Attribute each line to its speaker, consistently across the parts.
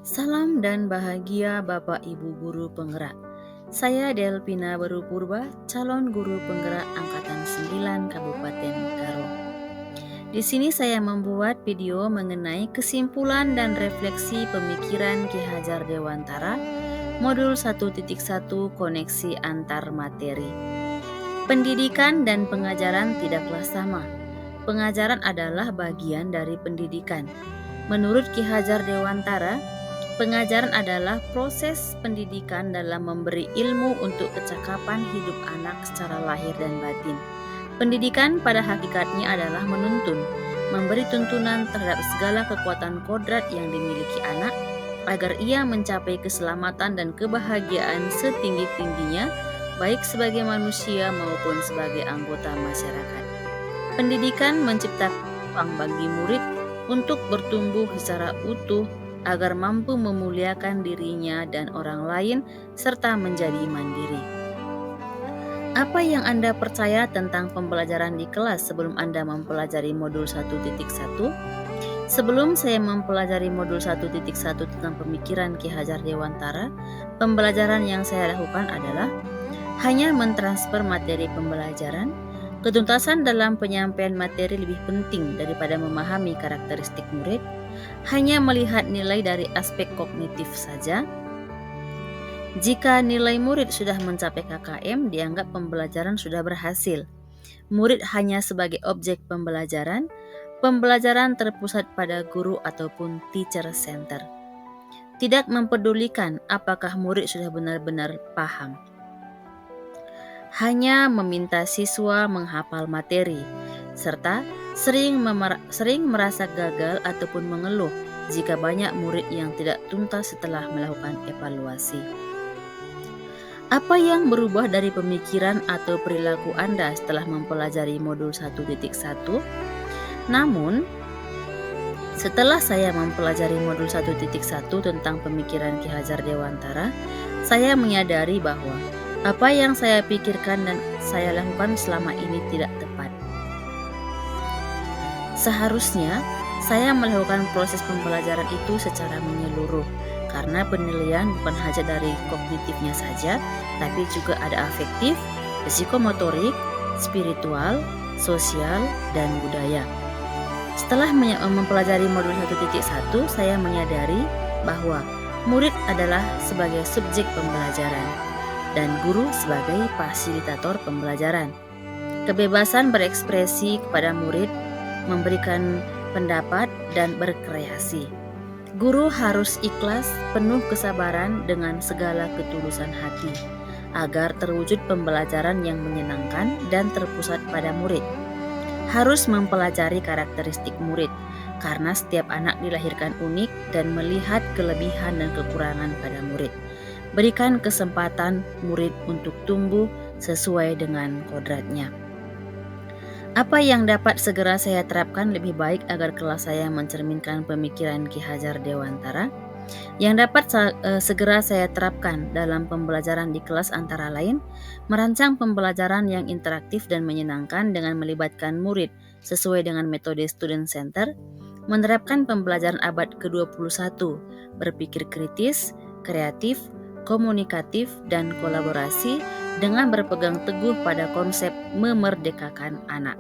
Speaker 1: Salam dan bahagia Bapak Ibu Guru Penggerak. Saya Delpina Baru Purba, calon guru penggerak Angkatan 9 Kabupaten Karo. Di sini saya membuat video mengenai kesimpulan dan refleksi pemikiran Ki Hajar Dewantara, modul 1.1 koneksi antar materi. Pendidikan dan pengajaran tidaklah sama. Pengajaran adalah bagian dari pendidikan. Menurut Ki Hajar Dewantara, pengajaran adalah proses pendidikan dalam memberi ilmu untuk kecakapan hidup anak secara lahir dan batin. Pendidikan pada hakikatnya adalah menuntun, memberi tuntunan terhadap segala kekuatan kodrat yang dimiliki anak agar ia mencapai keselamatan dan kebahagiaan setinggi-tingginya, baik sebagai manusia maupun sebagai anggota masyarakat. Pendidikan menciptakan ruang bagi murid untuk bertumbuh secara utuh agar mampu memuliakan dirinya dan orang lain serta menjadi mandiri. Apa yang Anda percaya tentang pembelajaran di kelas sebelum Anda mempelajari modul 1.1? Sebelum saya mempelajari modul 1.1 tentang pemikiran Ki Hajar Dewantara, pembelajaran yang saya lakukan adalah hanya mentransfer materi pembelajaran. Ketuntasan dalam penyampaian materi lebih penting daripada memahami karakteristik murid. Hanya melihat nilai dari aspek kognitif saja. Jika nilai murid sudah mencapai KKM, dianggap pembelajaran sudah berhasil. Murid hanya sebagai objek pembelajaran. Pembelajaran terpusat pada guru ataupun teacher center. Tidak mempedulikan apakah murid sudah benar-benar paham. Hanya meminta siswa menghafal materi, serta sering merasa gagal ataupun mengeluh jika banyak murid yang tidak tuntas setelah melakukan evaluasi. Apa yang berubah dari pemikiran atau perilaku Anda setelah mempelajari modul 1.1? Namun, setelah saya mempelajari modul 1.1 tentang pemikiran Ki Hajar Dewantara, saya menyadari bahwa apa yang saya pikirkan dan saya lakukan selama ini tidak tepat. Seharusnya saya melakukan proses pembelajaran itu secara menyeluruh, karena penilaian bukan hanya dari kognitifnya saja, tapi juga ada afektif, psikomotorik, spiritual, sosial, dan budaya. Setelah mempelajari modul 1.1, saya menyadari bahwa murid adalah sebagai subjek pembelajaran dan guru sebagai fasilitator pembelajaran. Kebebasan berekspresi kepada murid, memberikan pendapat, dan berkreasi. Guru harus ikhlas, penuh kesabaran dengan segala ketulusan hati, agar terwujud pembelajaran yang menyenangkan dan terpusat pada murid. Harus mempelajari karakteristik murid, karena setiap anak dilahirkan unik dan melihat kelebihan dan kekurangan pada murid. Berikan kesempatan murid untuk tumbuh sesuai dengan kodratnya. Apa yang dapat segera saya terapkan lebih baik agar kelas saya mencerminkan pemikiran Ki Hajar Dewantara? Yang dapat segera saya terapkan dalam pembelajaran di kelas antara lain, merancang pembelajaran yang interaktif dan menyenangkan dengan melibatkan murid sesuai dengan metode student center, menerapkan pembelajaran abad ke-21, berpikir kritis, kreatif, komunikatif, dan kolaborasi dengan berpegang teguh pada konsep memerdekakan anak.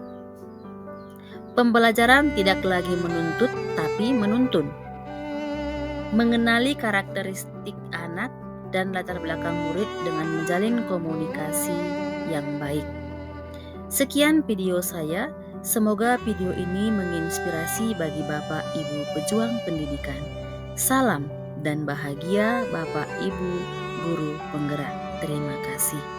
Speaker 1: Pembelajaran tidak lagi menuntut, tapi menuntun. Mengenali karakteristik anak dan latar belakang murid dengan menjalin komunikasi yang baik. Sekian video saya, semoga video ini menginspirasi bagi Bapak Ibu pejuang pendidikan. Salam dan bahagia Bapak Ibu Guru Penggerak. Terima kasih.